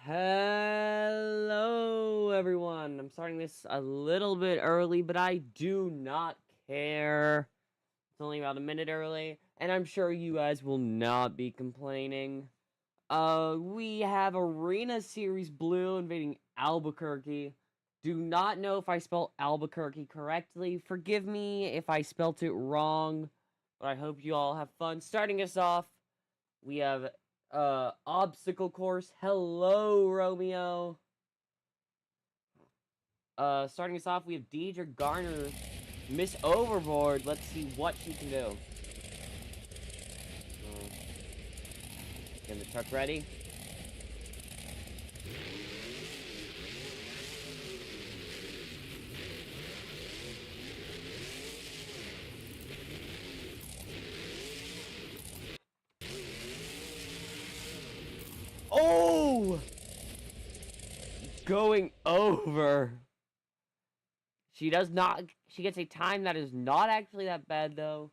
Hello, everyone. I'm starting this a little bit early, but I do not care. It's only about a minute early, and I'm sure you guys will not be complaining. We have Arena Series Blue invading Albuquerque. Do not know if I spelled Albuquerque correctly. Forgive me if I spelt it wrong, but I hope you all have fun. Starting us off, we have obstacle course. Hello, Romeo. Starting us off, we have Deidre Garner, Miss Overboard. Let's see what she can do. Getting the truck ready. Oh! Going over. She does not. She gets a time that is not actually that bad, though.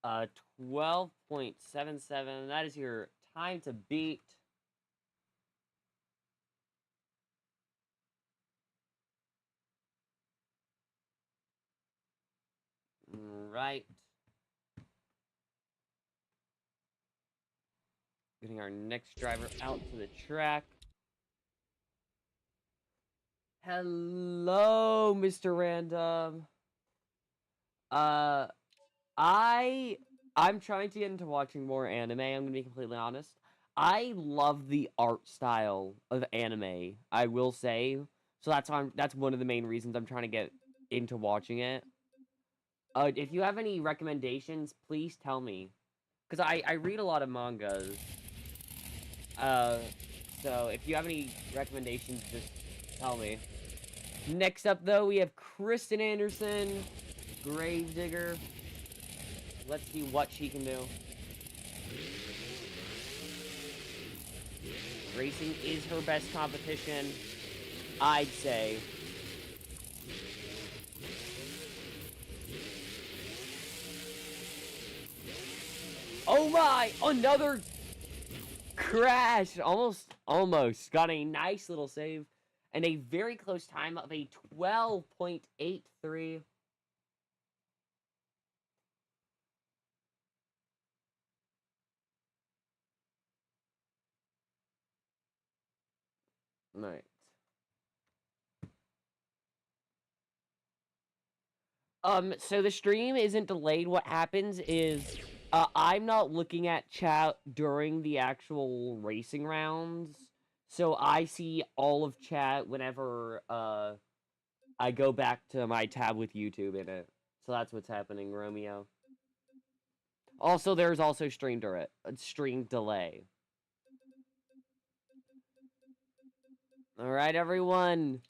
12.77. That is your time to beat. Right. Getting our next driver out to the track. Hello, Mr. Random. Uh, I'm trying to get into watching more anime. I'm gonna be completely honest. I love the art style of anime. I will say. So that's one of the main reasons I'm trying to get into watching it. If you have any recommendations, please tell me, because I read a lot of mangas. Uh, so if you have any recommendations, just tell me. Next up, though, we have Kristen Anderson, Gravedigger. Let's see what she can do. Racing is her best competition, I'd say. Oh my! Another crash! Almost. Got a nice little save. And a very close time of a 12.83. Right. So the stream isn't delayed. What happens is, I'm not looking at chat during the actual racing rounds. So I see all of chat whenever, I go back to my tab with YouTube in it. So that's what's happening, Romeo. Also, there's also stream delay. Alright, everyone.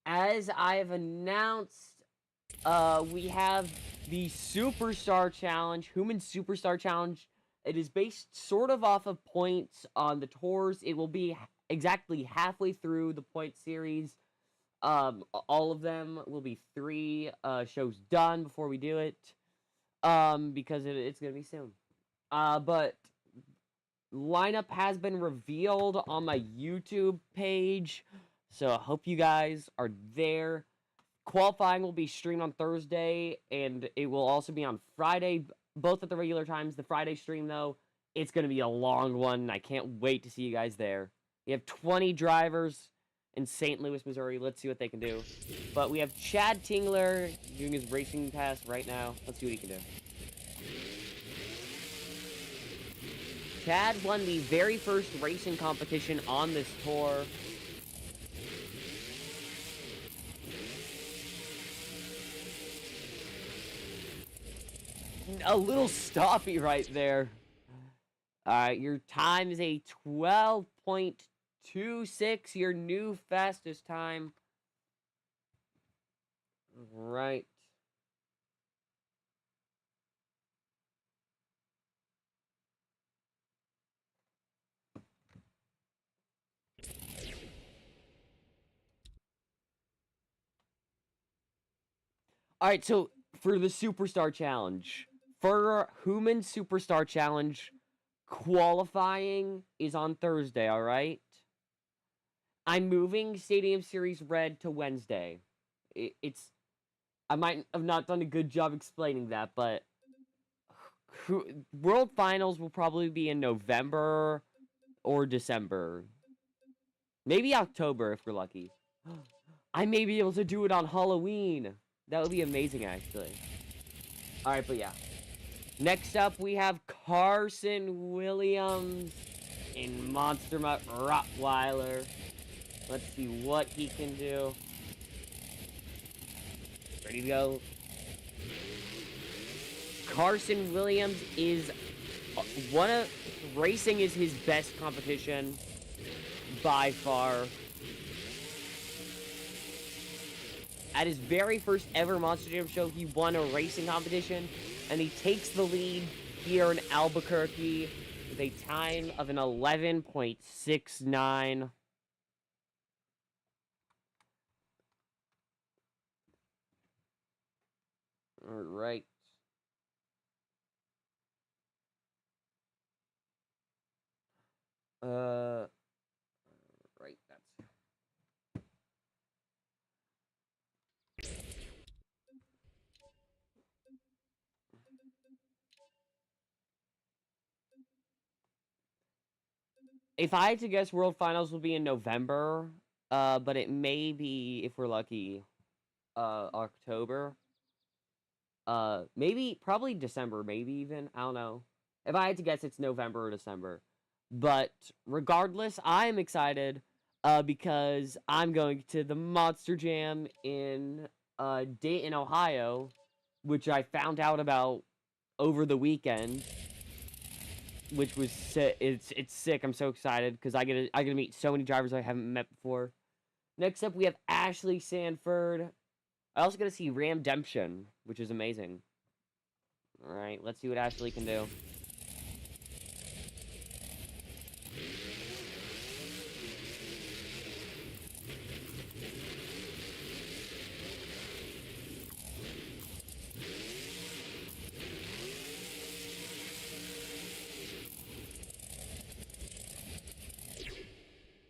As I've announced, we have the Superstar Challenge, Hooman Superstar Challenge. It is based sort of off of points on the tours. It will be exactly halfway through the point series. All of them will be 3 shows done before we do it. Because it's gonna be soon. But lineup has been revealed on my YouTube page, so I hope you guys are there. Qualifying will be streamed on Thursday, and it will also be on Friday, both at the regular times. The Friday stream, though, it's going to be a long one. I can't wait to see you guys there. We have 20 drivers in St. Louis, Missouri. Let's see what they can do. But we have Chad Tingler doing his racing pass right now. Let's see what he can do. Chad won the very first racing competition on this tour. A little stoppy right there. Your time is a 12.26, your new fastest time. Right. Alright, so for the Superstar Challenge, for Hooman Superstar Challenge, Qualifying is on Thursday, alright? I'm moving Stadium Series Red to Wednesday. It's... I might have not done a good job explaining that, but... World Finals will probably be in November or December. Maybe October if we're lucky. I may be able to do it on Halloween. That would be amazing, actually. Alright, but yeah. Next up, we have Carson Williams in Monster Mutt Rottweiler. Let's see what he can do. Ready to go. Carson Williams is racing is his best competition by far. At his very first ever Monster Jam show, he won a racing competition, and he takes the lead here in Albuquerque with a time of an 11.69. All right. Right, that's... If I had to guess, World Finals will be in November, but it may be, if we're lucky, October. Probably December, maybe even. I don't know. If I had to guess, it's November or December. But regardless, I'm excited because I'm going to the Monster Jam in Dayton, Ohio, which I found out about over the weekend, which was sick. It's sick. I'm so excited because I get to meet so many drivers I haven't met before. Next up, we have Ashley Sanford. I also get to see Ramdemption, which is amazing. All right, let's see what Ashley can do.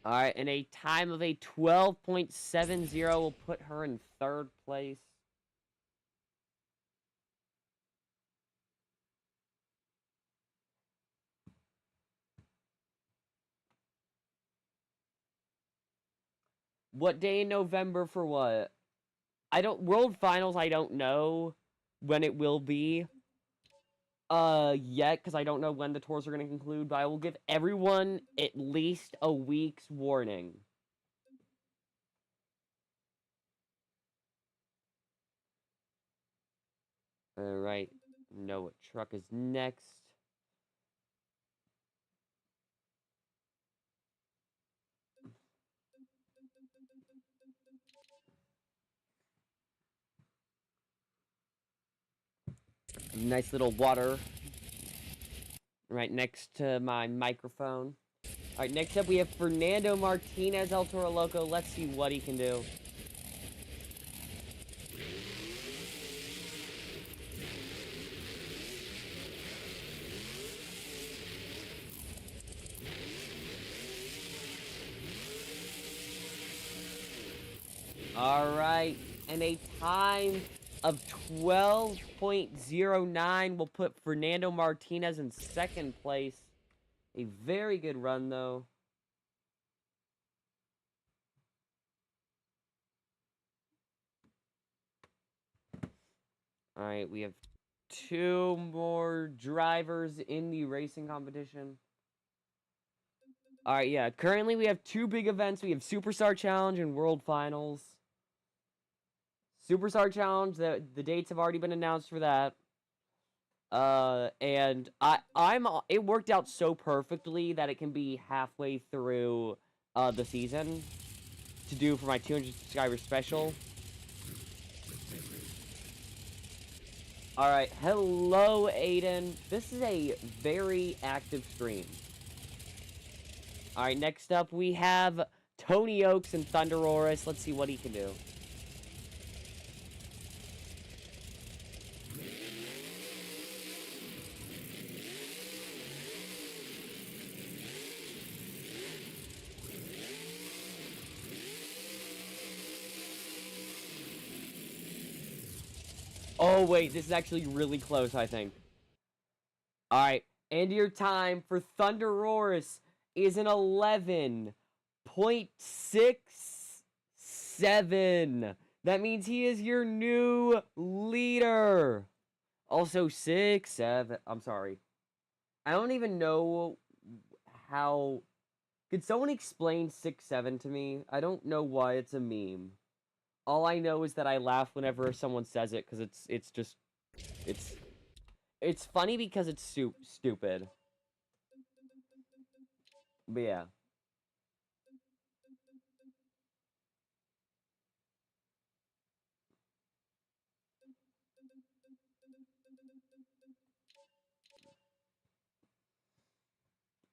Alright, and a time of a 12.70 will put her in third place. What day in November for what? World Finals, I don't know when it will be. Yet, because I don't know when the tours are going to conclude, but I will give everyone at least a week's warning. Alright, know what truck is next. Nice little water right next to my microphone. Alright, next up we have Fernando Martinez El Toro Loco. Let's see what he can do. Alright, and a time of 12.09 will put Fernando Martinez in second place. A very good run, though. Alright, we have two more drivers in the racing competition. Alright, yeah, currently we have two big events. We have Superstar Challenge and World Finals. Superstar Challenge, the dates have already been announced for that. And it worked out so perfectly that it can be halfway through the season to do for my 200 subscriber special. Alright, hello Aiden. This is a very active stream. Alright, next up we have Tony Oaks and Thunderoris. Let's see what he can do. Oh, wait, this is actually really close, I think. Alright, and your time for Thunder Roars is an 11.67. That means he is your new leader. Also, 6, 7. I'm sorry. I don't even know how. Could someone explain 6, 7 to me? I don't know why it's a meme. All I know is that I laugh whenever someone says it because it's just it's funny because it's stupid. But yeah.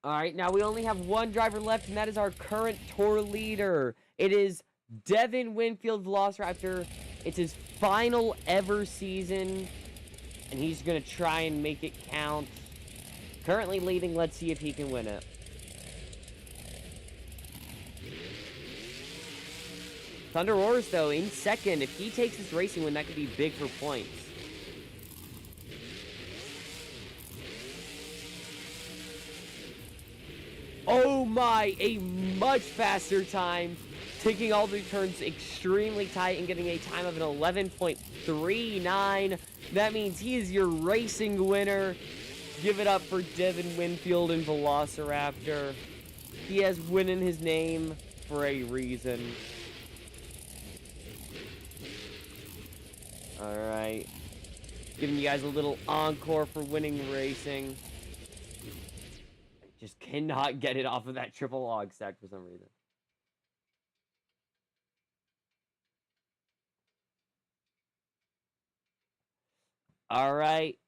Alright, now we only have one driver left, and that is our current tour leader. It is Devin Winfield Velociraptor. It's his final ever season, and he's going to try and make it count. Currently leading, let's see if he can win it. Thunder Roars, though, in second. If he takes this racing win, that could be big for points. Oh my, a much faster time. Taking all the turns extremely tight and getting a time of an 11.39. That means he is your racing winner. Give it up for Devin Winfield and Velociraptor. He has win in his name for a reason. Alright. Giving you guys a little encore for winning racing. Just cannot get it off of that triple log stack for some reason. Alright.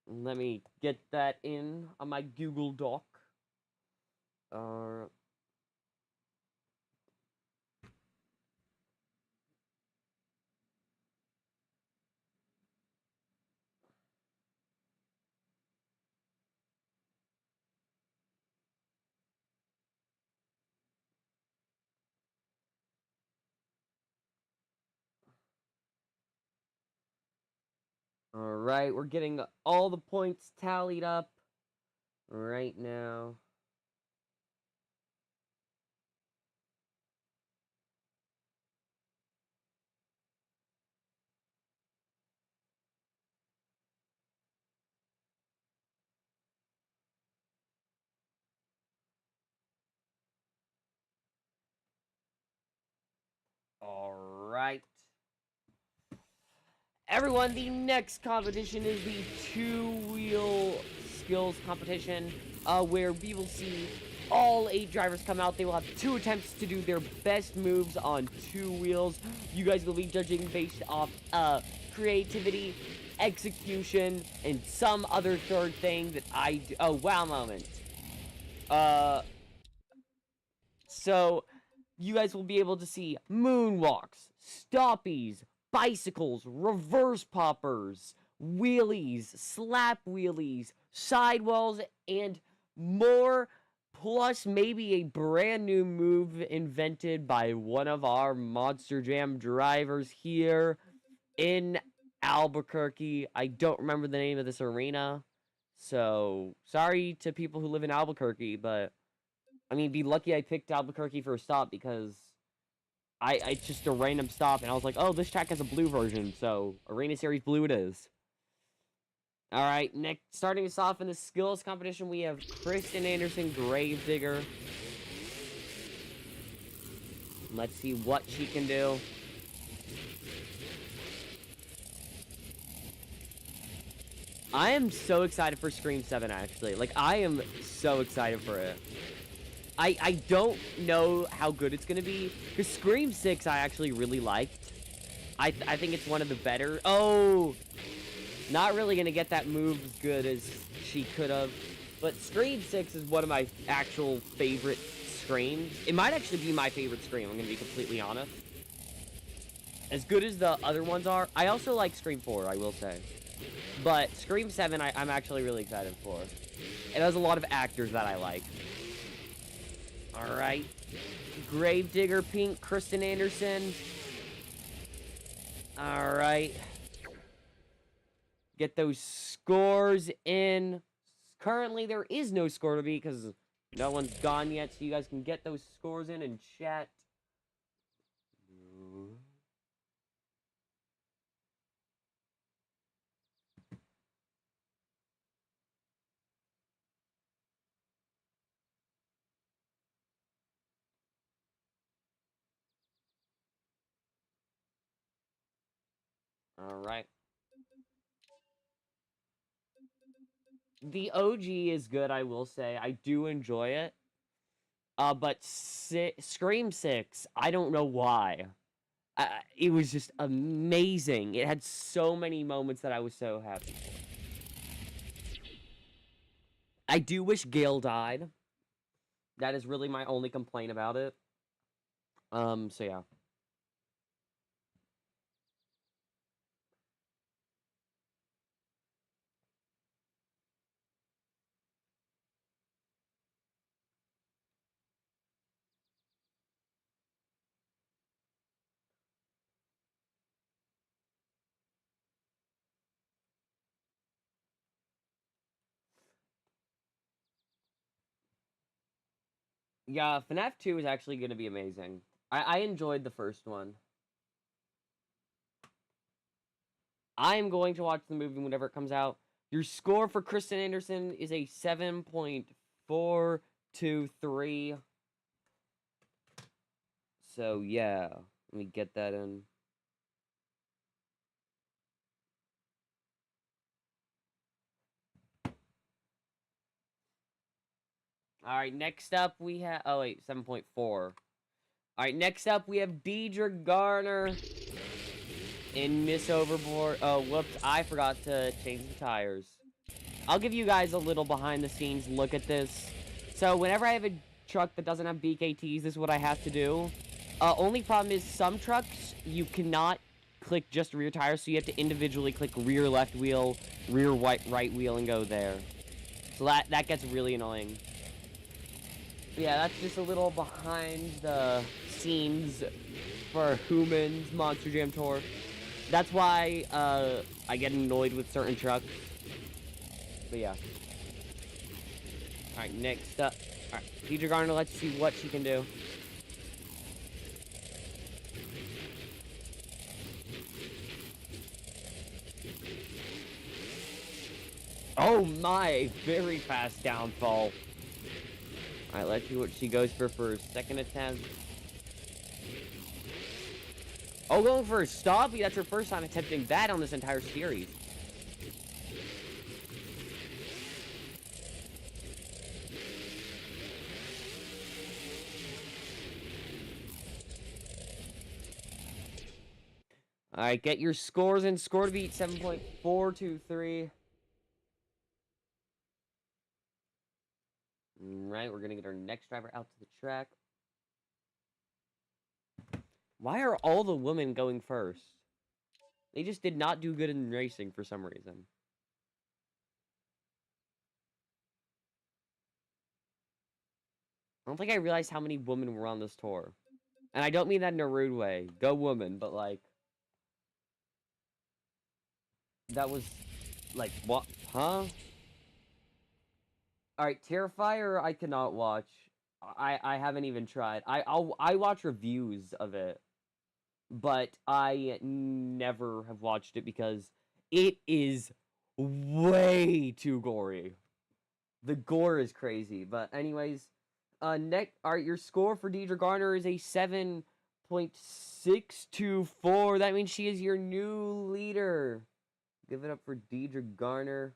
Let me get that in on my Google Doc. Alright, we're getting all the points tallied up right now. Alright. Everyone, the next competition is the two-wheel skills competition, where we will see all 8 drivers come out. They will have 2 attempts to do their best moves on 2 wheels. You guys will be judging based off creativity, execution, and some other third thing that I do. Oh, wow moment. So you guys will be able to see moonwalks, stoppies, bicycles, reverse poppers, wheelies, slap wheelies, sidewalls, and more, plus maybe a brand new move invented by one of our Monster Jam drivers here in Albuquerque. I don't remember the name of this arena, so sorry to people who live in Albuquerque, but I mean, be lucky I picked Albuquerque for a stop because it's just a random stop, and I was like, oh, this track has a blue version, so Arena Series Blue it is. Alright, next, starting us off in the skills competition, we have Kristen Anderson, Gravedigger. Let's see what she can do. I am so excited for Scream 7, actually. Like, I am so excited for it. I don't know how good it's going to be, because Scream 6 I actually really liked. I think it's one of the better. Oh! Not really going to get that move as good as she could have. But Scream 6 is one of my actual favorite Screams. It might actually be my favorite Scream, I'm going to be completely honest. As good as the other ones are, I also like Scream 4, I will say. But Scream 7 I'm actually really excited for. It has a lot of actors that I like. Alright. Gravedigger Pink, Kristen Anderson. Alright. Get those scores in. Currently, there is no score to be because no one's gone yet, so you guys can get those scores in chat. Alright. The OG is good, I will say. I do enjoy it. But Scream 6, I don't know why. It was just amazing. It had so many moments that I was so happy. I do wish Gale died. That is really my only complaint about it. So yeah. Yeah, FNAF 2 is actually going to be amazing. I enjoyed the first one. I am going to watch the movie whenever it comes out. Your score for Kristen Anderson is a 7.423. So, yeah. Let me get that in. Alright, next up we have... Oh, wait, 7.4. Alright, next up we have Deidre Garner in Miss Overboard. Oh, whoops, I forgot to change the tires. I'll give you guys a little behind-the-scenes look at this. So, whenever I have a truck that doesn't have BKTs, this is what I have to do. Only problem is some trucks, you cannot click just rear tires, so you have to individually click rear left wheel, rear right wheel, and go there. So that gets really annoying. Yeah, that's just a little behind the scenes for Hooman's Monster Jam Tour. That's why I get annoyed with certain trucks. But yeah. Alright, next up. Alright, Deidre Garner, let's see what she can do. Oh my, very fast downfall. Alright, let's see what she goes for her second attempt. Oh, going for a stoppie. That's her first time attempting that on this entire series. Alright, get your scores in. Score to beat 7.423. Alright, we're gonna get our next driver out to the track. Why are all the women going first? They just did not do good in racing for some reason. I don't think I realized how many women were on this tour. And I don't mean that in a rude way. Go woman, but like... That was... Like, what? Huh? Alright, Terrifier I cannot watch. I haven't even tried. I watch reviews of it. But I never have watched it because it is way too gory. The gore is crazy. But anyways, alright, your score for Deidre Garner is a 7.624. That means she is your new leader. Give it up for Deidre Garner.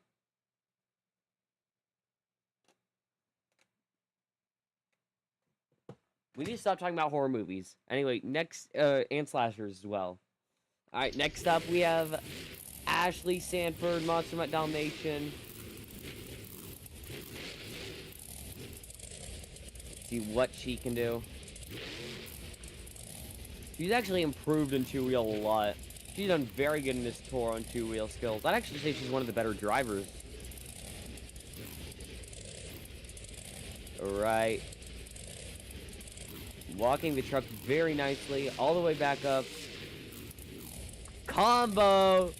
We need to stop talking about horror movies. Anyway, next, and slashers as well. Alright, next up we have Ashley Sanford, Monster Mutt Dalmatian. See what she can do. She's actually improved in two-wheel a lot. She's done very good in this tour on two-wheel skills. I'd actually say she's one of the better drivers. Alright. Walking the truck very nicely, all the way back up. combo.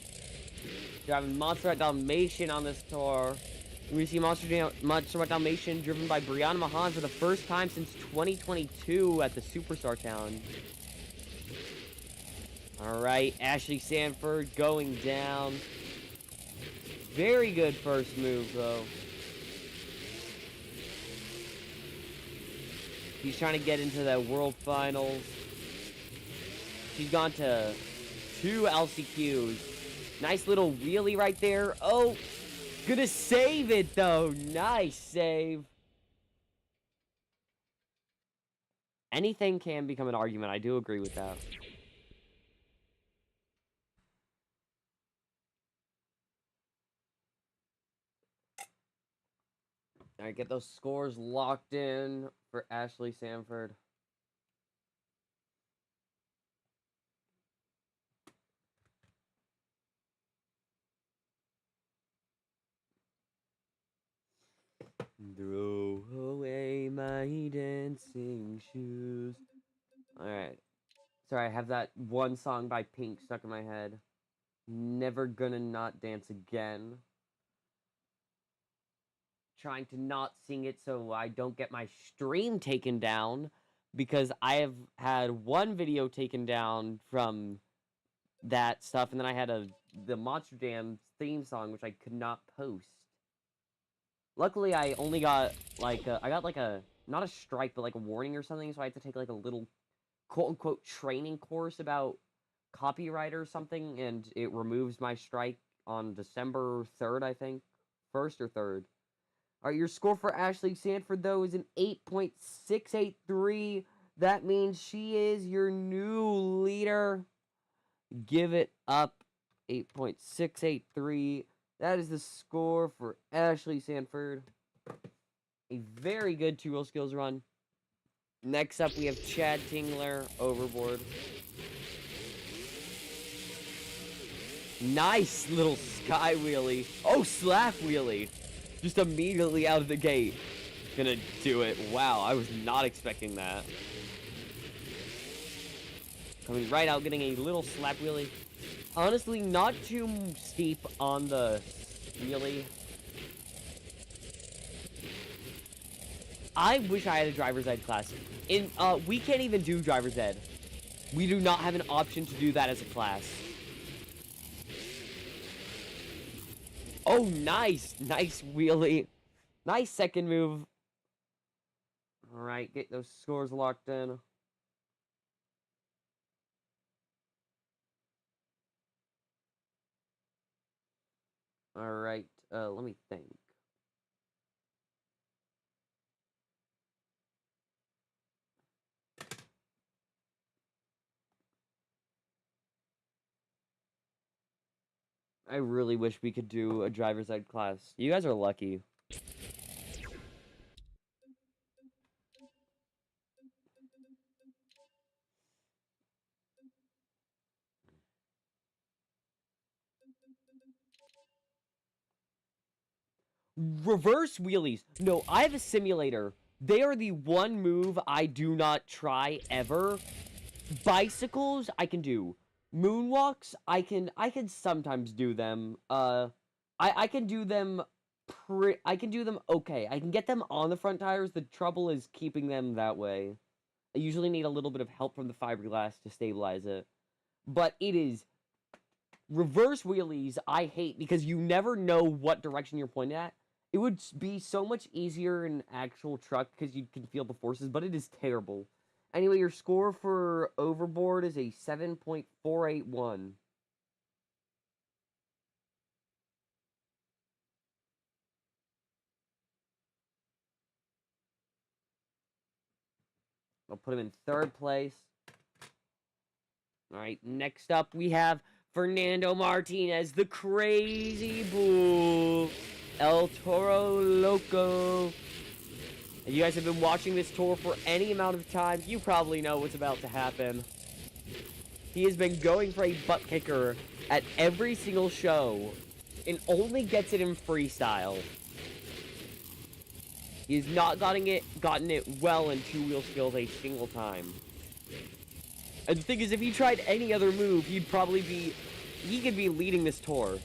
Driving Monster Dalmatian on this tour. We see Monster Dalmatian driven by Brianna Mahan for the first time since 2022 at the Superstar Challenge. Alright, Ashley Sanford going down. Very good first move, though. He's trying to get into the World Finals. She's gone to 2 LCQs. Nice little wheelie right there. Oh, gonna save it, though. Nice save. Anything can become an argument. I do agree with that. Alright, get those scores locked in for Ashley Sanford. Throw away my dancing shoes. Alright. Sorry, I have that one song by Pink stuck in my head. Never Gonna Not Dance Again. Trying to not sing it so I don't get my stream taken down, because I have had one video taken down from that stuff, and then I had the Monster Jam theme song, which I could not post. Luckily, I only got, like, not a strike, but, like, a warning or something, so I had to take, like, a little, quote-unquote, training course about copyright or something, and it removes my strike on December 3rd, I think. 1st or 3rd. Alright, your score for Ashley Sanford, though, is an 8.683. That means she is your new leader. Give it up. 8.683. That is the score for Ashley Sanford. A very good two-wheel skills run. Next up, we have Chad Tingler, overboard. Nice little sky wheelie. Oh, slap wheelie. Just immediately out of the gate. Gonna do it. Wow, I was not expecting that. Coming right out, getting a little slap wheelie. Honestly, not too steep on the wheelie. I wish I had a driver's ed class. We can't even do driver's ed. We do not have an option to do that as a class. Oh, nice. Nice wheelie. Nice second move. Alright, get those scores locked in. Alright, let me think. I really wish we could do a driver's ed class. You guys are lucky. Reverse wheelies. No, I have a simulator. They are the one move I do not try ever. Bicycles, I can do. Moonwalks, I can sometimes do them. I can do them I can do them okay. I can get them on the front tires. The trouble is keeping them that way. I usually need a little bit of help from the fiberglass to stabilize it. But it is reverse wheelies I hate, because you never know what direction you're pointing at. It would be so much easier in an actual truck because you can feel the forces, but it is terrible. Anyway, your score for overboard is a 7.481. I'll put him in 3rd place. Alright, next up we have Fernando Martinez, the Crazy Bull. El Toro Loco. If you guys have been watching this tour for any amount of time, you probably know what's about to happen. He has been going for a butt kicker at every single show and only gets it in freestyle. He has not gotten it well in two-wheel skills a single time. And the thing is, if he tried any other move, he'd probably be he could be leading this tour.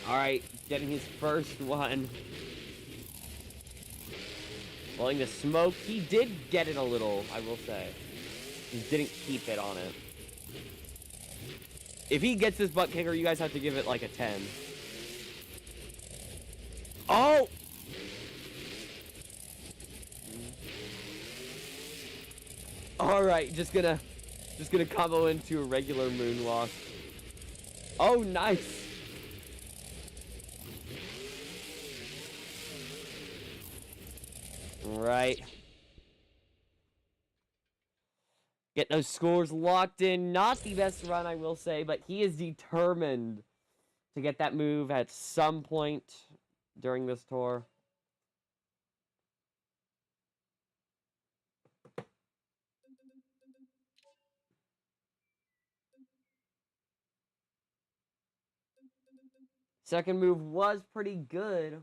Alright, getting his first one. Blowing the smoke. He did get it a little, I will say. He didn't keep it on it. If he gets this butt kicker, you guys have to give it like a 10. Oh! Alright, just gonna combo into a regular moonwalk. Oh, nice! Right. Get those scores locked in. Not the best run, I will say, but he is determined to get that move at some point during this tour. Second move was pretty good.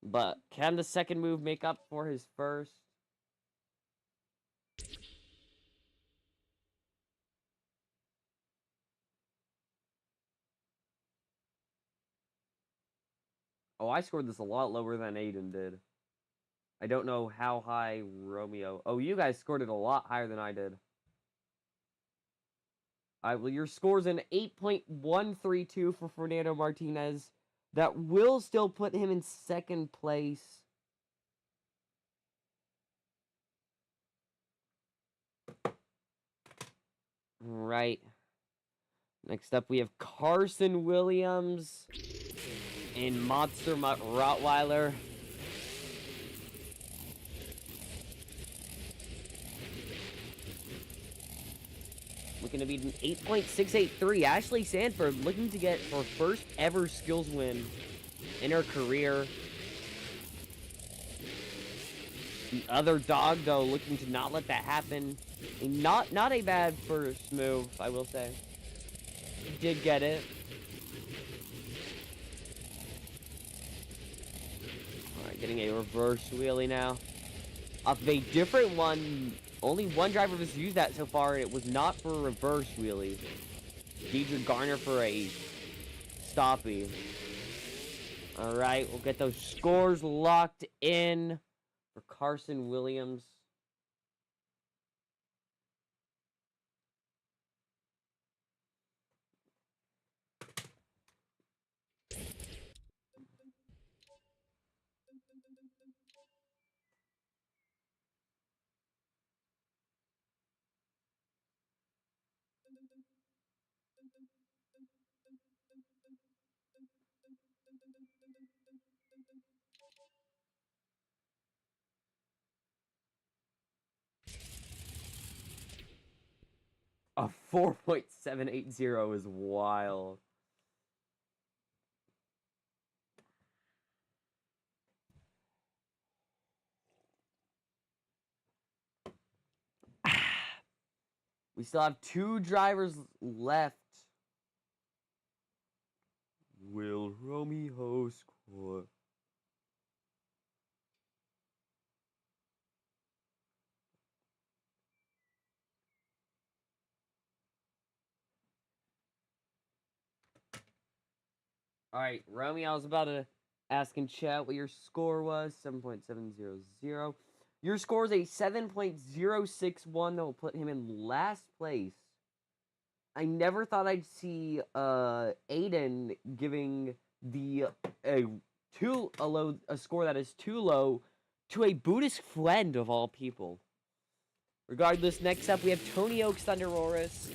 But can the second move make up for his first? Oh, I scored this a lot lower than Aiden did. I don't know how high Romeo... Oh, you guys scored it a lot higher than I did. Well, your score's an 8.132 for Fernando Martinez. That will still put him in second place. Right. Next up, we have Carson Williams and Monster Rottweiler. Looking to beat an 8.683. Ashley Sanford looking to get her first ever skills win in her career. The other dog, though, looking to not let that happen. Not a bad first move, I will say. He did get it. Alright, getting a reverse wheelie now. Off of a different one. Only one driver has used that so far, and it was not for a reverse wheelie. Deidre Garner for a stoppie. Alright, we'll get those scores locked in for Carson Williams. A 4.780 is wild. We still have two drivers left. Will Romeo score? Alright, Romeo, I was about to ask in chat what your score was. 7.700. Your score is a 7.061 that will put him in last place. I never thought I'd see Aiden giving a score that is too low to a Buddhist friend of all people. Regardless, next up we have Tony Oaks Thunderoris.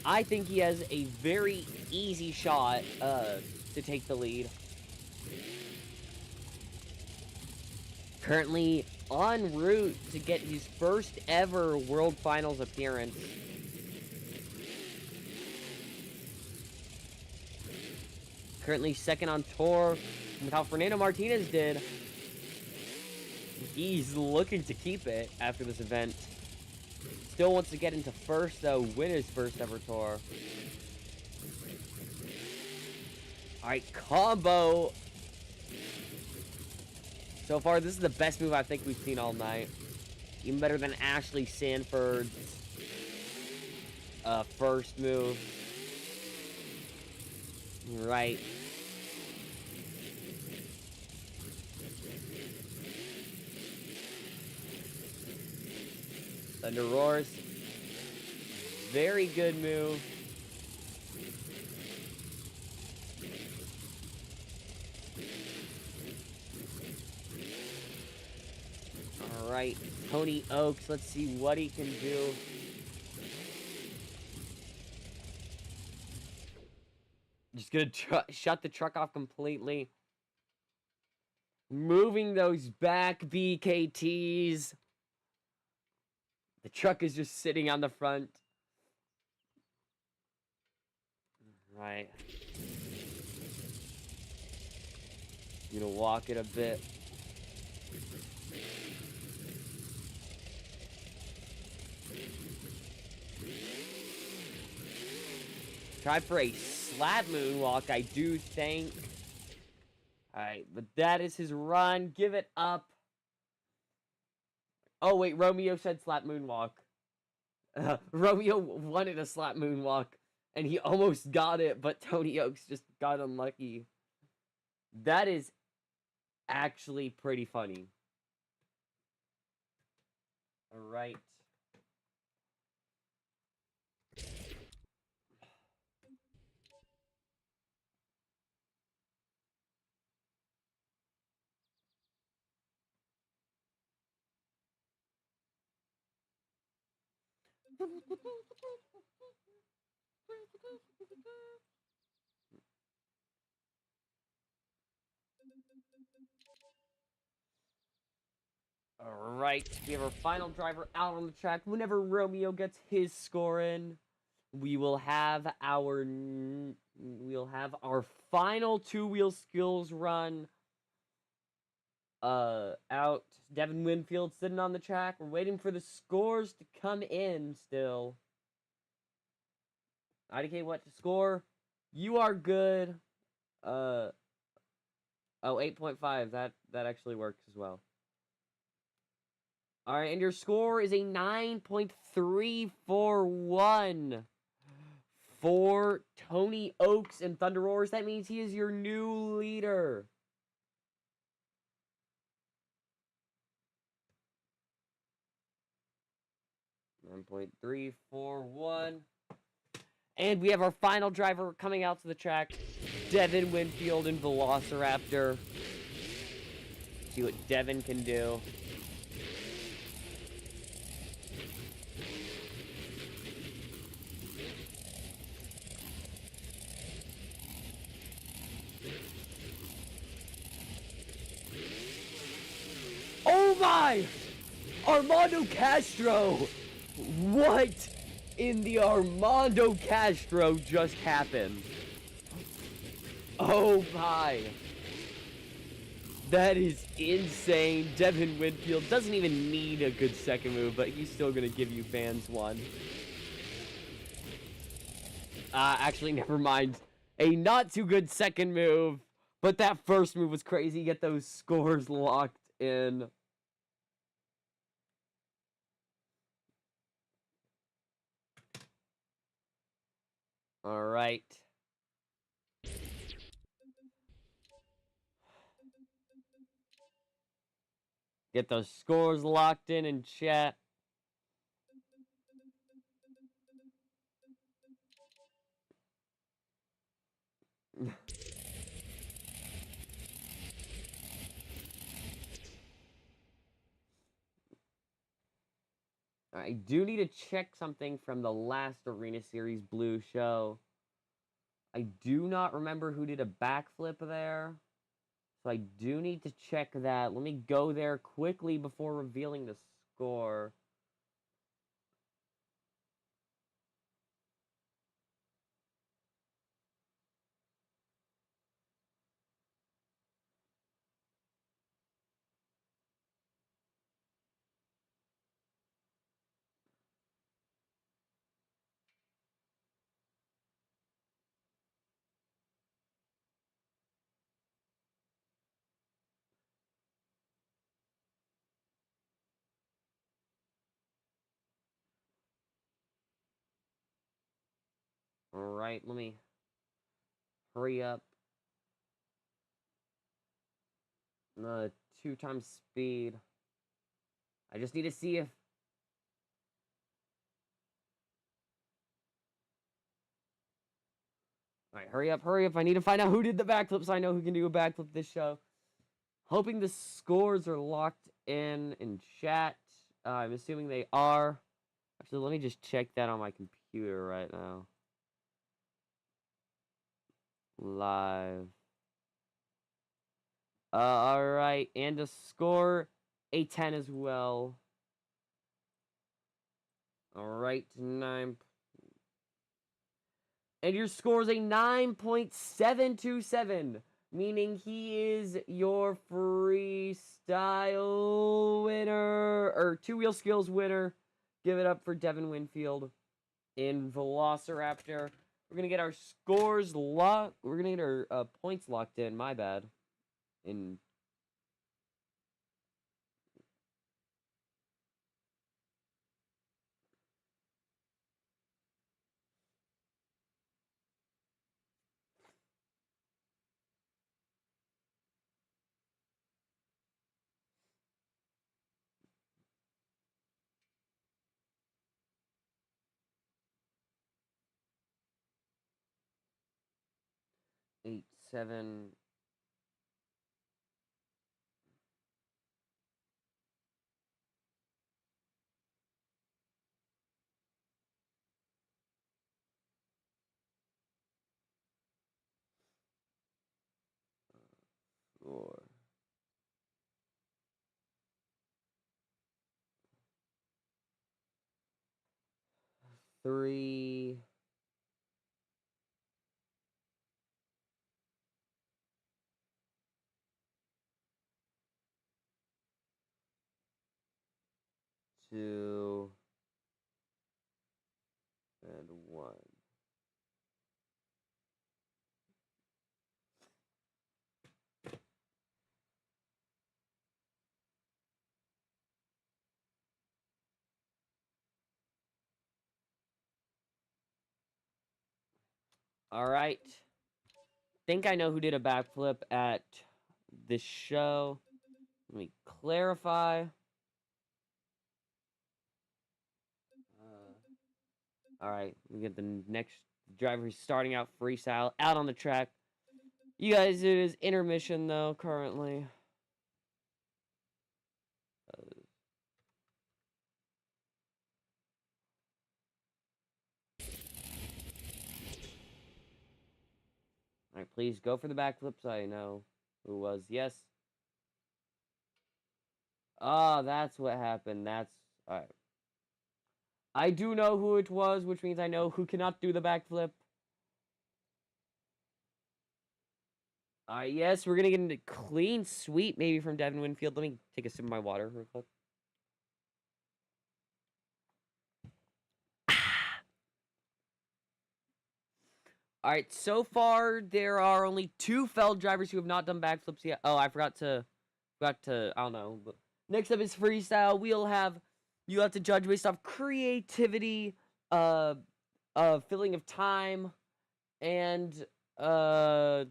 I think he has a very easy shot to take the lead. Currently en route to get his first ever World Finals appearance. Currently second on tour with how Fernando Martinez did. He's looking to keep it after this event. Still wants to get into first, though, win his first ever tour. Alright, combo. So far, this is the best move I think we've seen all night. Even better than Ashley Sanford's. first move. Right. Thunder Roars. Very good move. Alright, Tony Oaks, let's see what he can do. Just gonna shut the truck off completely. Moving those back BKTs. The truck is just sitting on the front. Right. I'm gonna walk it a bit. Try for a slap moonwalk, I do think. Alright, but that is his run. Give it up. Oh, wait, Romeo said slap moonwalk. Romeo wanted a slap moonwalk, and he almost got it, but Tony Oaks just got unlucky. That is actually pretty funny. Alright. Alright, we have our final driver out on the track. Whenever Romeo gets his score in, we will have our final two-wheel skills run out. Devin Winfield sitting on the track. We're waiting for the scores to come in still. IDK, what to score? You are good. Oh, 8.5. That actually works as well. Alright, and your score is a 9.341 for Tony Oaks and Thunder Roars. That means he is your new leader. .341. And we have our final driver coming out to the track, Devin Winfield and Velociraptor. See what Devin can do. Oh my! Armando Castro! What in the Armando Castro just happened? Oh my. That is insane. Devin Winfield doesn't even need a good second move, but he's still going to give you fans one. Actually, never mind. A not too good second move, but that first move was crazy. Get those scores locked in. All right. Get those scores locked in chat. I do need to check something from the last Arena Series Blue show. I do not remember who did a backflip there. So I do need to check that. Let me go there quickly before revealing the score. Alright, let me hurry up. 2 times speed. I just need to see if... Alright, hurry up, hurry up. I need to find out who did the backflip so I know who can do a backflip this show. Hoping the scores are locked in chat. I'm assuming they are. Actually, let me just check that on my computer right now. Live. Alright, and the score, a 10 as well. Alright, 9. And your score is a 9.727, meaning he is your freestyle winner, or 2-wheel skills winner. Give it up for Devin Winfield in Velociraptor. We're going to get our scores locked. We're going to get our points locked in. My bad. In eight, 7... Four. 3. 2. And 1. All right. Think I know who did a backflip at this show. Let me clarify. All right, we get the next driver who's starting out freestyle out on the track. You guys, it is intermission though currently. All right, please go for the backflips. I know who was. Yes. Ah, that's what happened. That's all right. I do know who it was, which means I know who cannot do the backflip. Yes, we're gonna get into clean sweep maybe from Devin Winfield. Let me take a sip of my water real quick. All right, so far there are only 2 Feld drivers who have not done backflips yet. Oh, I forgot to, I don't know. But next up is freestyle. You'll have to judge based off creativity, filling of time, and wow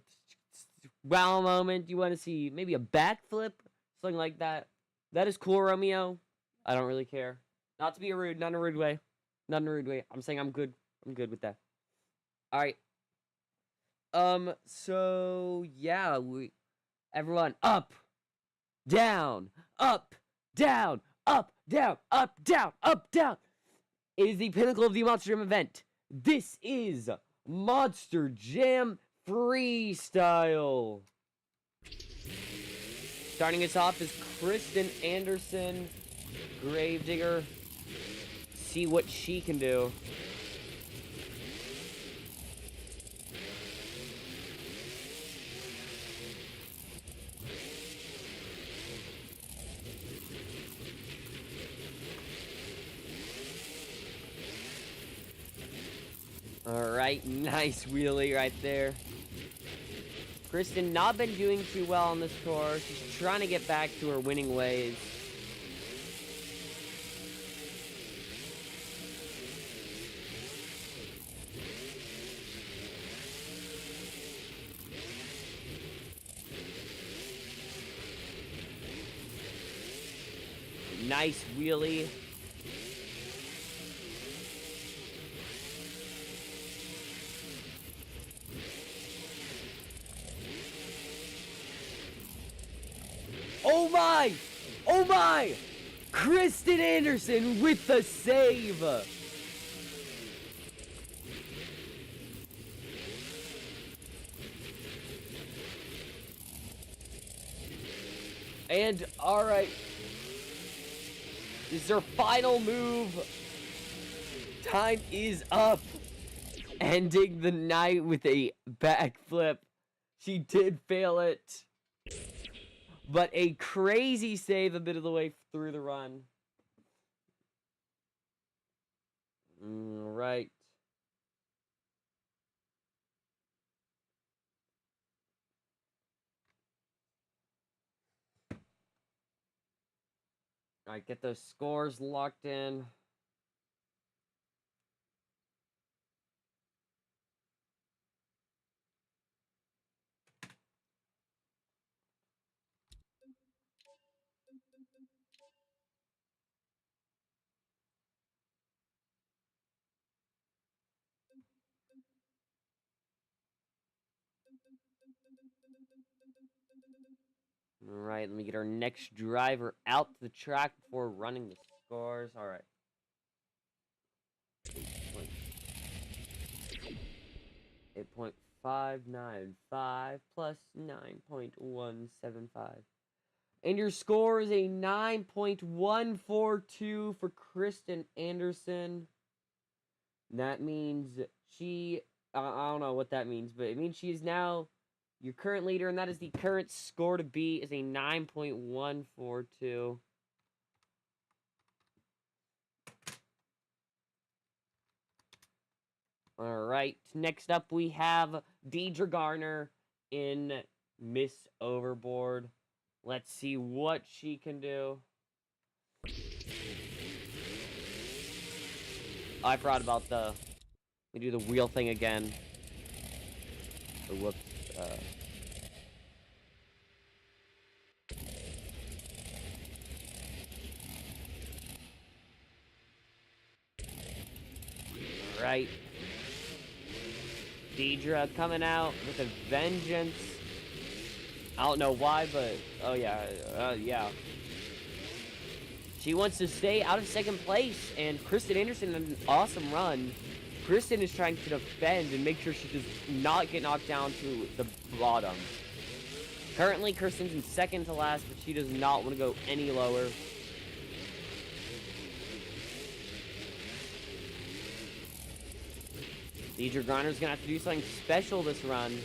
moment. You want to see maybe a backflip, something like that. That is cool, Romeo. I don't really care. Not to be rude, not in a rude way. Not in a rude way. I'm saying I'm good. I'm good with that. All right. So yeah, everyone up, down, up, down, up, down, up, down, up, down. It is the pinnacle of the Monster Jam event. This is Monster Jam Freestyle. Starting us off is Kristen Anderson, Gravedigger. See what she can do. Alright, nice wheelie right there. Kristen not been doing too well on this tour. She's trying to get back to her winning ways. Nice wheelie. Oh my! Oh my! Kristen Anderson with the save! And, alright. This is her final move. Time is up. Ending the night with a backflip. She did fail it. But a crazy save a bit of the way through the run. Right. Alright, get those scores locked in. Alright, let me get our next driver out to the track before running the scores. Alright. 8.595 plus 9.175. And your score is a 9.142 for Kristen Anderson. That means she... I don't know what that means, but it means she is now your current leader, and that is the current score to beat is a 9.142. Alright, next up we have Deidre Garner in Miss Overboard. Let's see what she can do. I forgot about the... We do the wheel thing again. Oh, whoops. Alright. Deidre coming out with a vengeance. I don't know why, but... Oh, yeah. Yeah. She wants to stay out of second place, and Kristen Anderson had an awesome run. Kristen is trying to defend and make sure she does not get knocked down to the bottom. Currently, Kristen's in second to last, but she does not want to go any lower. Deidre Garner's going to have to do something special this run.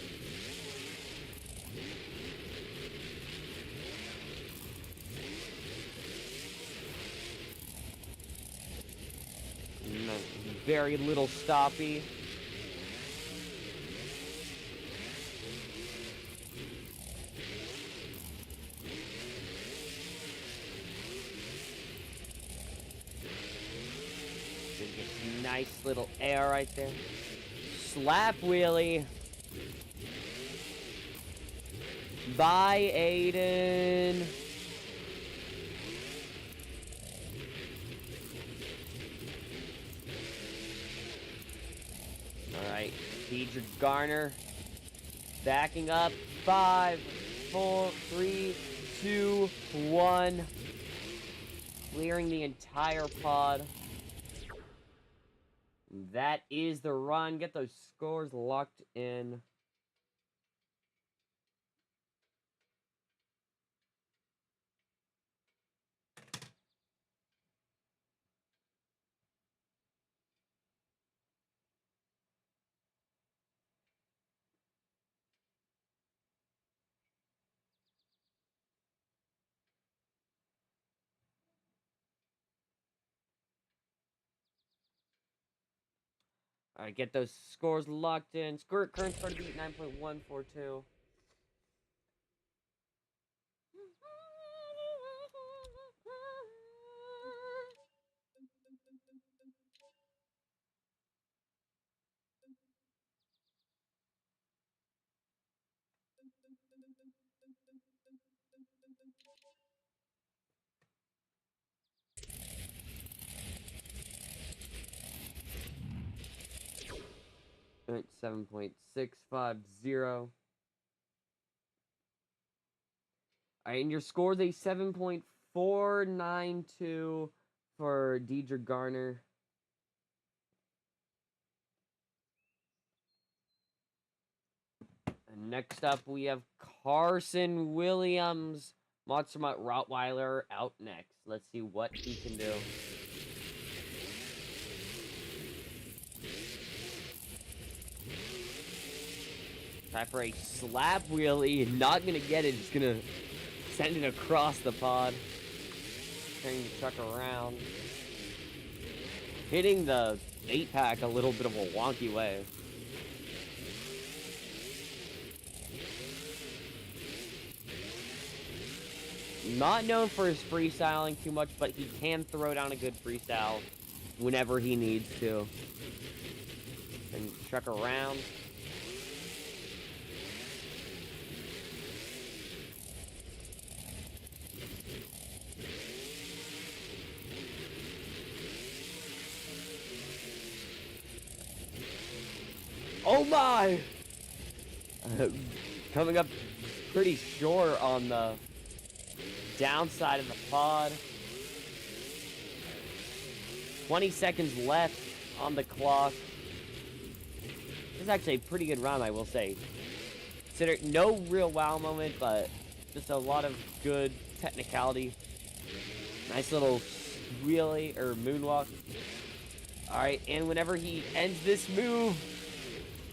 Very little stoppy. Nice little air right there. Slap wheelie. Bye, Aiden. Alright, Deidre Garner backing up. 5, 4, 3, 2, 1. Clearing the entire pod. That is the run. Get those scores locked in. Alright, get those scores locked in. Current score to beat 9.142. 7.650. Alright, and your score is a 7.492 for Deidre Garner. And next up, we have Carson Williams, Monster Mutt Rottweiler, out next. Let's see what he can do. Try for a slap wheelie. Not going to get it. Just going to send it across the pod. Turning the truck around. Hitting the 8-pack a little bit of a wonky way. Not known for his freestyling too much, but he can throw down a good freestyle whenever he needs to. And truck around. Oh my! Coming up pretty short on the downside of the pod. 20 seconds left on the clock. This is actually a pretty good run, I will say. Consider no real wow moment, but just a lot of good technicality. Nice little wheelie or moonwalk. Alright, and whenever he ends this move,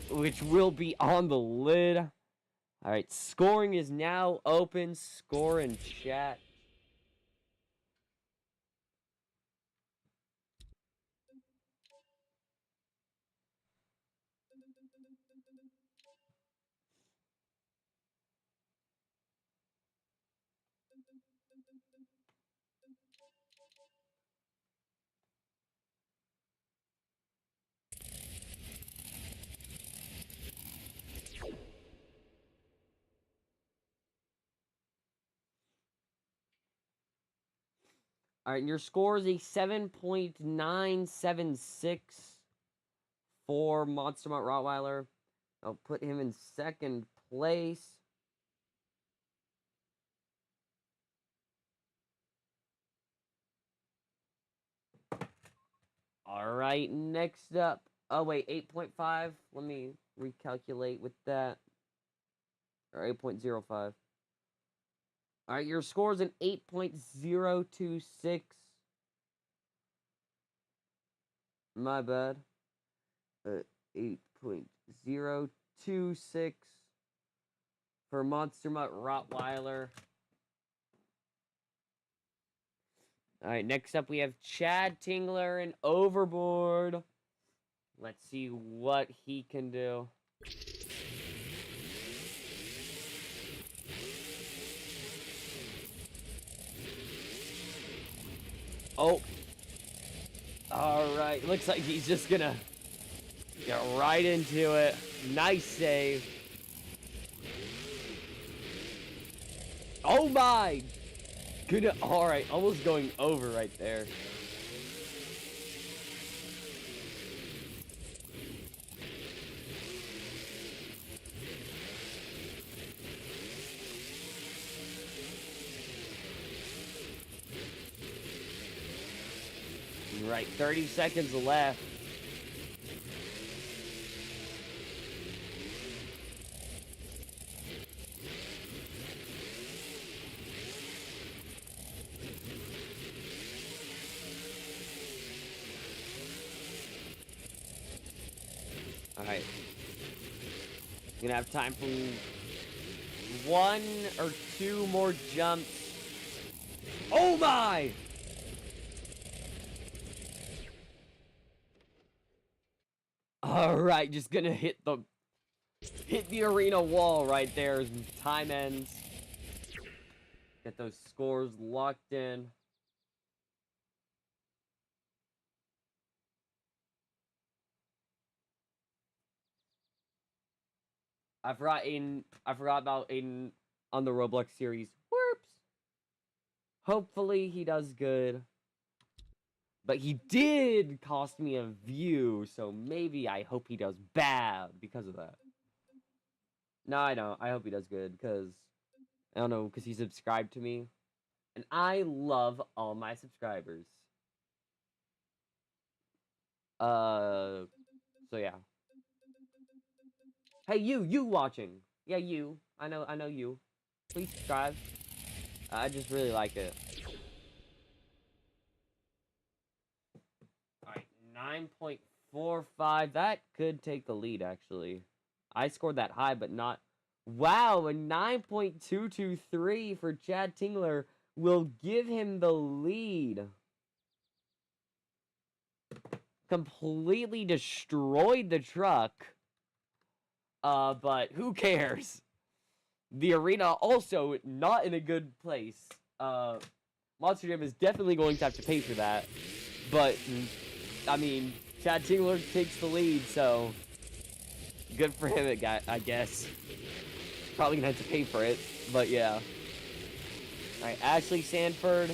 which will be on the lid. Alright, scoring is now open. Score in chat. Alright, and your score is a 7.976 for Monster Mutt Rottweiler. I'll put him in second place. Alright, next up. Oh, wait, 8.5. Let me recalculate with that. Or 8.05. Alright, your score is an 8.026. My bad. 8.026 for Monster Mutt Rottweiler. Alright, next up we have Chad Tingler and Overboard. Let's see what he can do. Oh. Alright, looks like he's just gonna get right into it. Nice save. Oh my! Good. Alright, almost going over right there. Right, 30 seconds left. Alright. Gonna have time for 1 or 2 more jumps. Oh my! Alright, just gonna hit the arena wall right there as time ends. Get those scores locked in. I forgot about Aiden on the Roblox series. Whoops. Hopefully he does good. But he did cost me a view, so maybe I hope he does bad because of that. No, I don't. I hope he does good, because, I don't know, because he subscribed to me. And I love all my subscribers. So yeah. Hey, you watching. Yeah, you. I know you. Please subscribe. I just really like it. Alright, 9.45. That could take the lead, actually. I scored that high, but not... Wow, a 9.223 for Chad Tingler will give him the lead. Completely destroyed the truck. But who cares? The arena also not in a good place. Monster Jam is definitely going to have to pay for that. But, I mean, Chad Tingler takes the lead, so good for him, I guess. Probably gonna have to pay for it, but yeah. Alright, Ashley Sanford.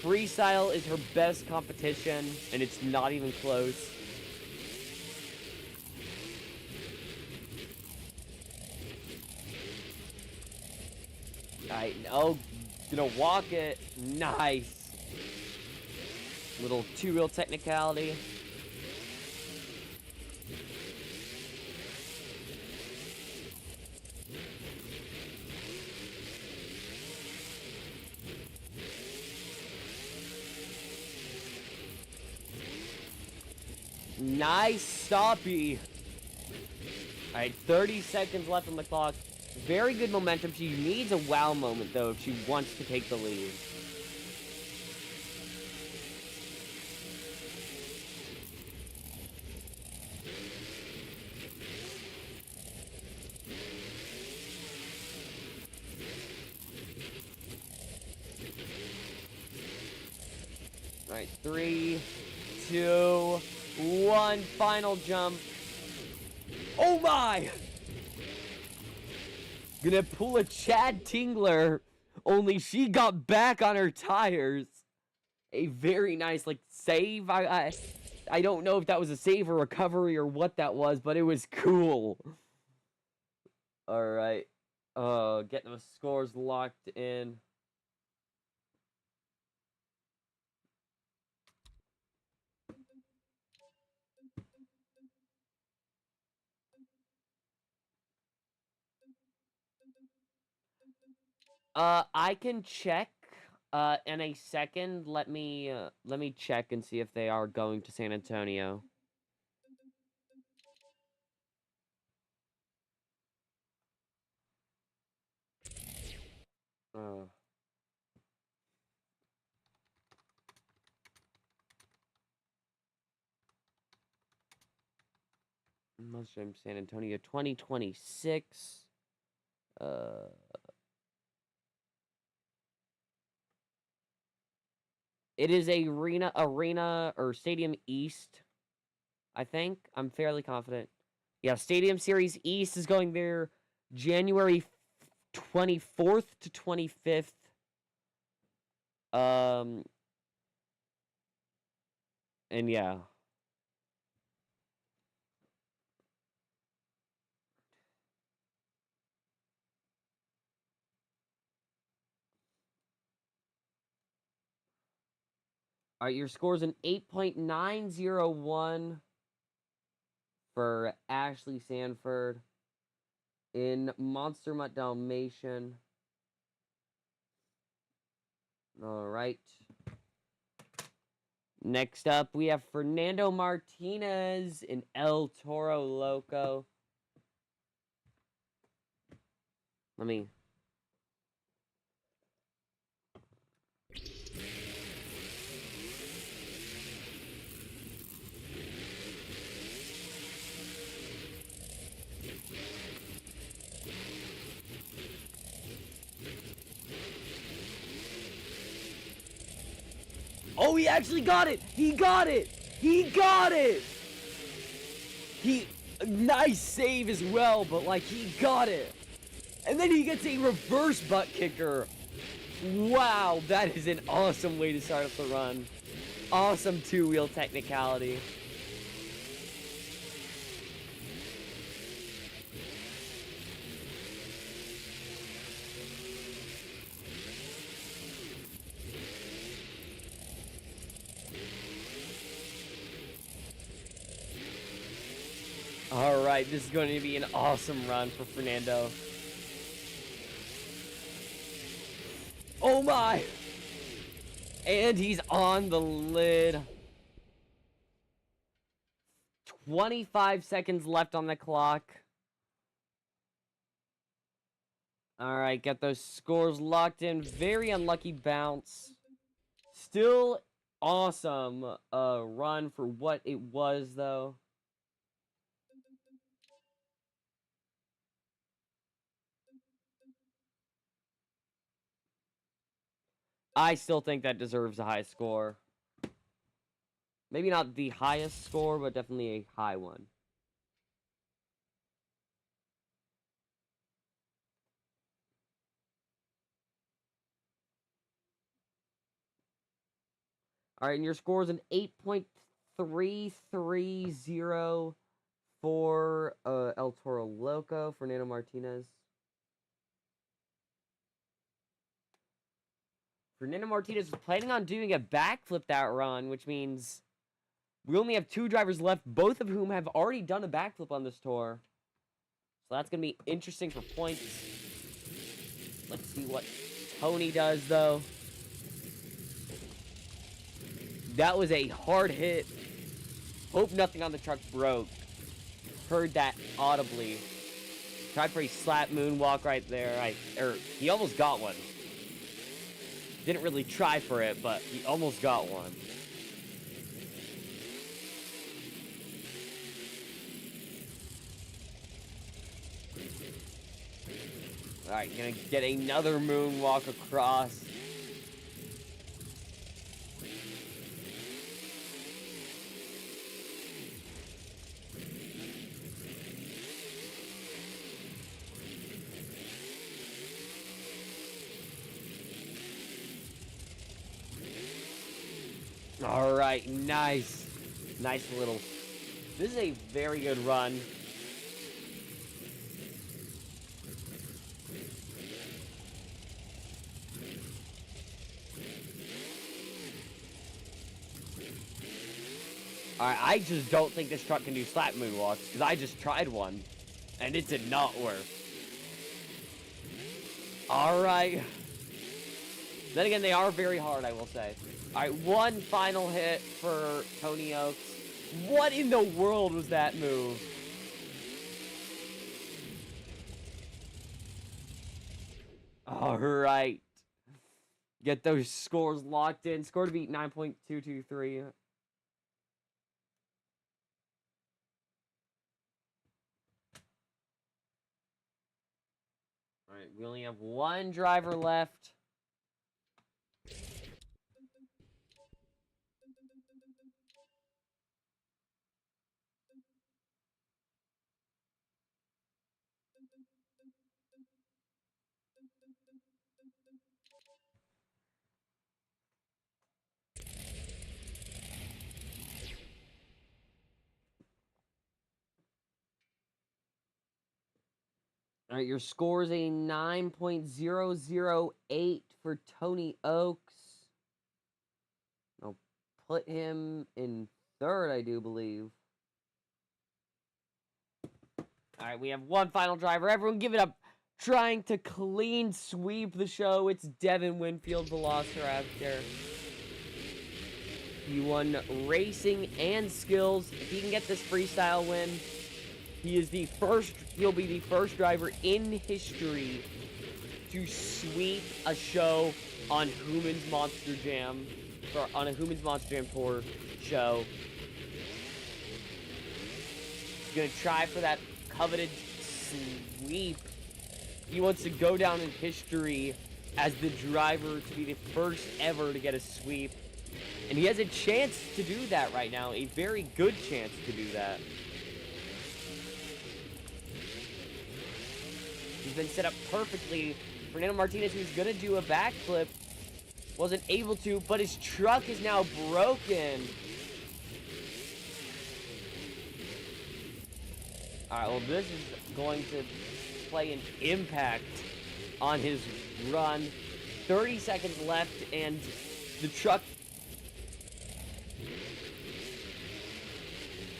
Freestyle is her best competition, and it's not even close. Alright, oh, gonna walk it. Nice. Little two-wheel technicality. Nice stoppy. Alright, 30 seconds left on the clock. Very good momentum. She needs a wow moment, though, if she wants to take the lead. Alright, 3, 2, 1, final jump. Oh my! Gonna pull a Chad Tingler, only she got back on her tires. A very nice, like, save. I don't know if that was a save or recovery or what that was, but it was cool. Alright. Getting the scores locked in. I can check in a second. Let me check and see if they are going to San Antonio. Mushroom San Antonio 2026. It is Arena or Stadium East, I think. I'm fairly confident. Yeah, Stadium Series East is going there January 24th to 25th. And yeah. All right, your score's an 8.901 for Ashley Sanford in Monster Mutt Dalmatian. All right. Next up, we have Fernando Martinez in El Toro Loco. Let me... Oh, he actually got it! He got it! He got it! Nice save as well, but, like, he got it. And then he gets a reverse butt kicker. Wow, that is an awesome way to start up the run. awesome two-wheel technicality. All right, this is going to be an awesome run for Fernando. Oh my! And he's on the lid. 25 seconds left on the clock. All right, get those scores locked in. Very unlucky bounce. Still awesome run for what it was, though. I still think that deserves a high score. Maybe not the highest score, but definitely a high one. All right, and your score is an 8.330 for El Toro Loco, Fernando Martinez. Fernando Martinez was planning on doing a backflip that run, which means we only have 2 drivers left, both of whom have already done a backflip on this tour. So that's going to be interesting for points. Let's see what Tony does, though. That was a hard hit. Hope nothing on the truck broke. Heard that audibly. Tried for a slap moonwalk right there. He almost got one. Didn't really try for it, but he almost got one. Alright, gonna get another moonwalk across. Alright, nice. Nice little... This is a very good run. Alright, I just don't think this truck can do slap moonwalks, because I just tried one, and it did not work. Alright. Then again, they are very hard, I will say. Alright, one final hit for Tony Oaks. What in the world was that move? Alright. Get those scores locked in. Score to beat 9.223. Alright, we only have one driver left. All right, your score is a 9.008 for Tony Oaks. I'll put him in third, I do believe. All right, we have one final driver. Everyone give it up. Trying to clean sweep the show. It's Devin Winfield Velociraptor. He won racing and skills. If he can get this freestyle win, he'll be the first driver in history to sweep a show on Hooman's Monster Jam, or on a Hooman's Monster Jam Tour show. He's gonna try for that coveted sweep. He wants to go down in history as the driver to be the first ever to get a sweep. And he has a chance to do that right now, a very good chance to do that. He's been set up perfectly. Fernando Martinez, who's going to do a backflip. wasn't able to, but his truck is now broken. Alright, well, this is going to play an impact on his run. 30 seconds left, and the truck...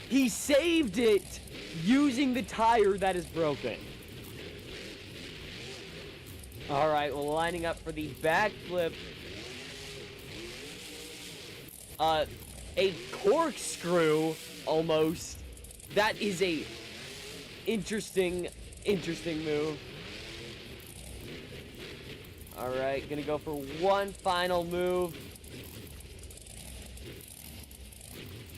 He saved it using the tire that is broken. Alright, well, lining up for the backflip. A corkscrew, almost. That is a interesting move. Alright, gonna go for one final move.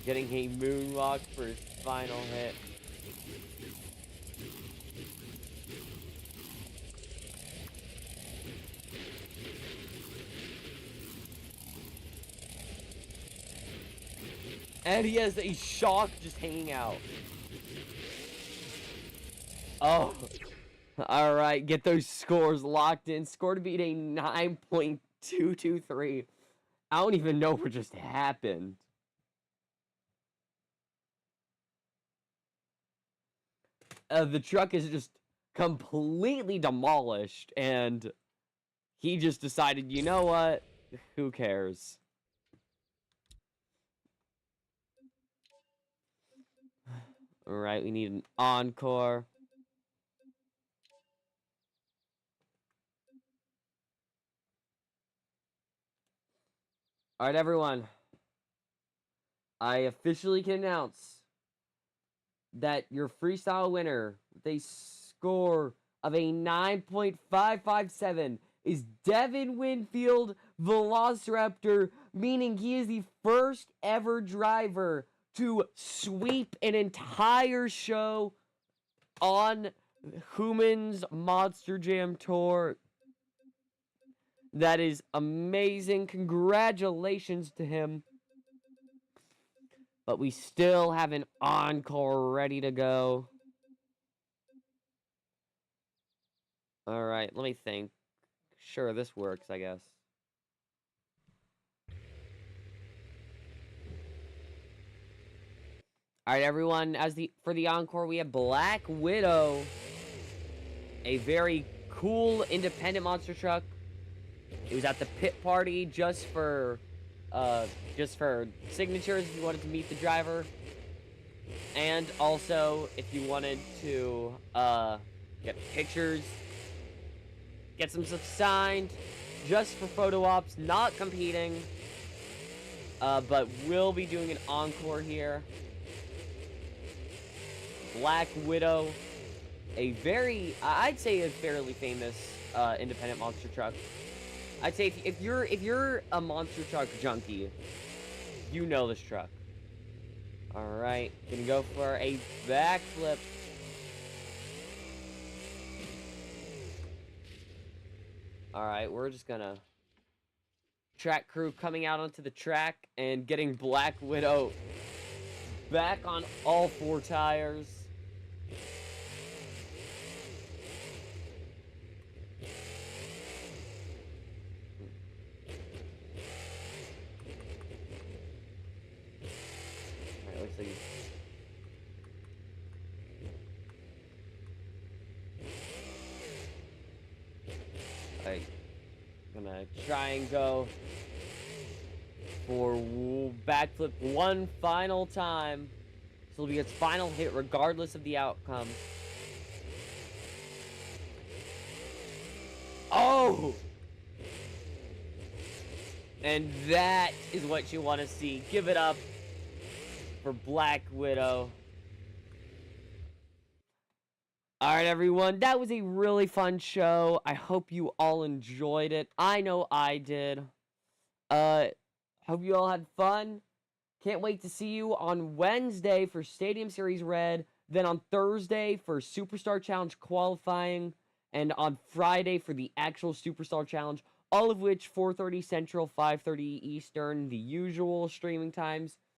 Getting a moonwalk for his final hit. And he has a shock just hanging out. Oh. Alright, get those scores locked in. Score to beat a 9.223. I don't even know what just happened. The truck is just completely demolished, and he just decided, you know what? Who cares? Alright, we need an encore. Alright, everyone. I officially can announce that your freestyle winner with a score of a 9.557 is Devin Winfield Velociraptor, meaning he is the first ever driver to sweep an entire show on Hooman's Monster Jam Tour. That is amazing. Congratulations to him. But we still have an encore ready to go. Alright, let me think. Sure, this works, I guess. Alright, everyone, for the encore, we have Black Widow. A very cool independent monster truck. It was at the pit party just for signatures if you wanted to meet the driver. And also if you wanted to get pictures, get some stuff signed, just for photo ops, not competing. But we'll be doing an encore here. Black Widow, I'd say a fairly famous independent monster truck. I'd say if you're a monster truck junkie, you know this truck. Alright, gonna go for a backflip. Alright, we're just gonna... Track crew coming out onto the track and getting Black Widow back on all four tires. Alright, looks like gonna try and go for backflip one final time. This will be its final hit regardless of the outcome. Oh! And that is what you want to see. Give it up for Black Widow. Alright, everyone, that was a really fun show. I hope you all enjoyed it. I know I did. Hope you all had fun. Can't wait to see you on Wednesday for Stadium Series Red, then on Thursday for Superstar Challenge qualifying, and on Friday for the actual Superstar Challenge, all of which 4:30 Central, 5:30 Eastern, the usual streaming times.